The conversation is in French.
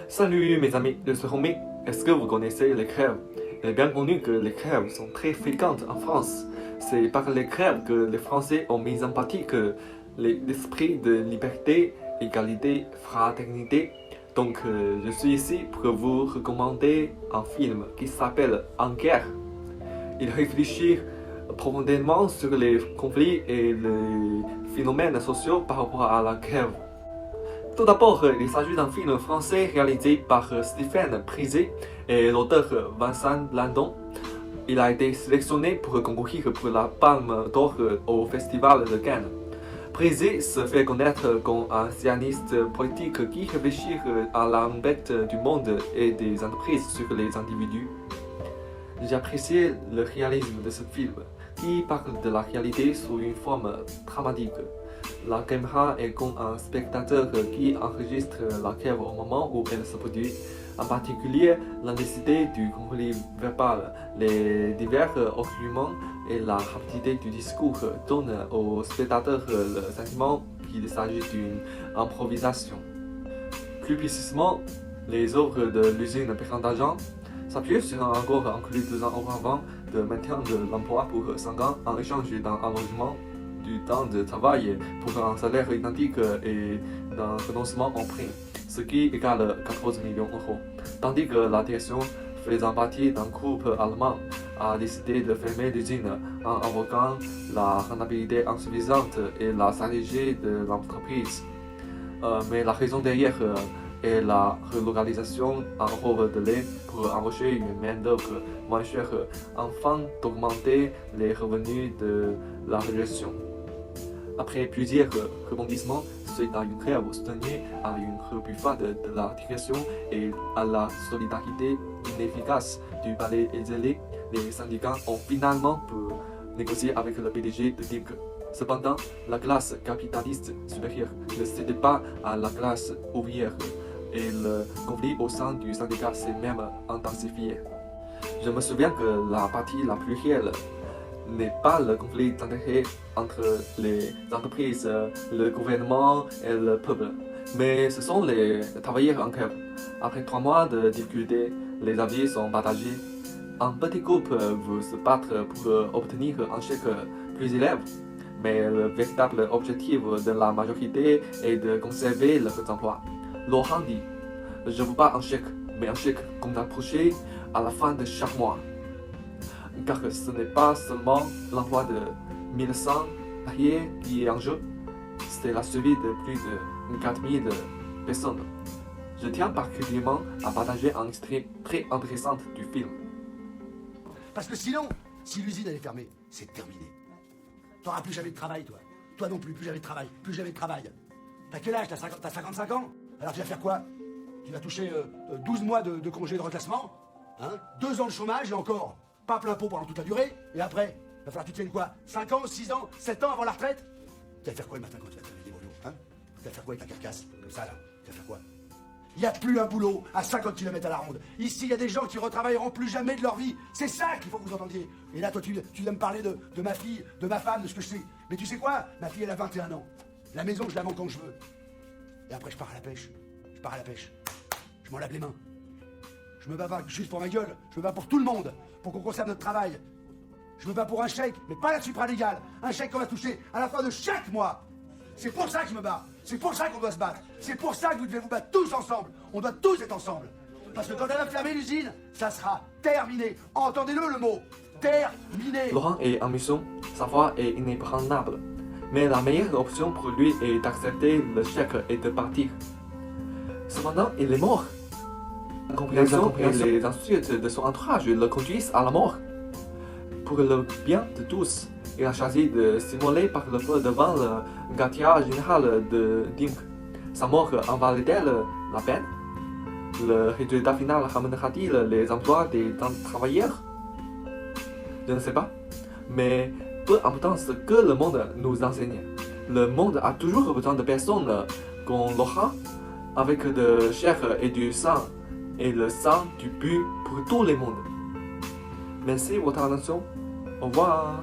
Salut mes amis de ce Homé, est-ce que vous connaissez les crèves? Il est bien connu que les crèves sont très fréquentes en France. C'est par les crèves que les Français ont mis en pratique l'esprit de liberté, égalité, fraternité. Donc je suis ici pour vous recommander un film qui s'appelle En guerre. Il réfléchit profondément sur les conflits et les phénomènes sociaux par rapport à la grève. Tout d'abord, il s'agit d'un film français réalisé par Stéphane Brisé et l'auteur Vincent Landon. Il a été sélectionné pour concourir pour la Palme d'Or au Festival de Cannes. Brisé se fait connaître comme un sioniste politique qui réfléchit à l'impact du monde et des entreprises sur les individus. J'ai apprécié le réalisme de ce film, qui parle de la réalité sous une forme dramatique. La caméra est comme un spectateur qui enregistre la grève au moment où elle se produit, en particulier l'intensité du conflit verbal, les divers arguments et la rapidité du discours donnent au spectateur le sentiment qu'il s'agit d'une improvisation. Plus précisément, les œuvres de l'usine Perrin d'Argent s'appuient sur un accord inclus 2 ans auparavant de maintien de l'emploi pour 5 ans en échange d'un allongement du temps de travail pour un salaire identique et d'un renoncement en prime, ce qui égale 14 millions d'euros. Tandis que la direction, faisant partie d'un groupe allemand, a décidé de fermer l'usine en invoquant la rentabilité insuffisante et la stratégie de l'entreprise. Mais la raison derrière est la relocalisation en Europe de l'Est pour embaucher une main-d'œuvre moins chère afin d'augmenter les revenus de la région. Après plusieurs rebondissements suite à une grève soutenue, à une rebuffade de la direction et à la solidarité inefficace du palais Élysée, les syndicats ont finalement pu négocier avec le PDG de Dimk. Cependant, la classe capitaliste supérieure ne cédait pas à la classe ouvrière et le conflit au sein du syndicat s'est même intensifié. Je me souviens que la partie la plus réelle n'est pas le conflit d'intérêts entre les entreprises, le gouvernement et le peuple, mais ce sont les travailleurs en grève. Après 3 mois de difficultés, les avis sont partagés. Un petit groupe veut se battre pour obtenir un chèque plus élevé, mais le véritable objectif de la majorité est de conserver leurs emplois. Laurent dit: je ne veux pas un chèque, mais un chèque qu'on approché à la fin de chaque mois. Car ce n'est pas seulement l'emploi de 1100 salariés qui est en jeu, c'est la survie de plus de 4000 personnes. Je tiens particulièrement à partager un extrait très intéressant du film. Parce que sinon, si l'usine elle est fermée, c'est terminé. T'auras plus jamais de travail, toi. Toi non plus, plus jamais de travail, plus jamais de travail. T'as quel âge? T'as 55 ans? Alors tu vas faire quoi? Tu vas toucher 12 mois de congé de reclassement, hein, 2 ans de chômage et encore pas plein pot pendant toute la durée, et après, il va falloir que tu tiennes quoi? 5 ans, 6 ans, 7 ans avant la retraite? Tu vas faire quoi le matin quand tu vas te lever des boulot, hein? Tu vas faire quoi avec ta carcasse, comme ça là? Tu vas faire quoi? Il n'y a plus un boulot à 50 km à la ronde. Ici, il y a des gens qui retravailleront plus jamais de leur vie. C'est ça qu'il faut que vous entendiez. Et là, toi, tu viens me parler de ma fille, de ma femme, de ce que je sais. Mais tu sais quoi? Ma fille, elle a 21 ans. La maison, je la vends quand je veux. Et après, je pars à la pêche. Je pars à la pêche. Je m'en lave les mains. Je me bats pas juste pour ma gueule. Je me bats pour tout le monde. Pour qu'on conserve notre travail. Je me bats pour un chèque, mais pas la supralégale. Un chèque qu'on va toucher à la fin de chaque mois. C'est pour ça que je me bats. C'est pour ça qu'on doit se battre. C'est pour ça que vous devez vous battre tous ensemble. On doit tous être ensemble. Parce que quand elle va fermer l'usine, ça sera terminé. Entendez-le le mot. Terminé. Laurent est en mission, sa voix est inébranlable. Mais la meilleure option pour lui est d'accepter le chèque et de partir. Cependant, il est mort. La compréhension et les insultes de son entourage le conduisent à la mort. Pour le bien de tous, il a choisi de s'immoler par le feu devant le quartier général de Dimk. Sa mort en valait-elle la peine? Le résultat final ramènera-t-il les emplois des travailleurs? Je ne sais pas, mais peu importe ce que le monde nous enseigne, le monde a toujours besoin de personnes comme Laurent, avec de chair et du sang, et le sang du but pour tout le monde. Merci de votre attention. Au revoir.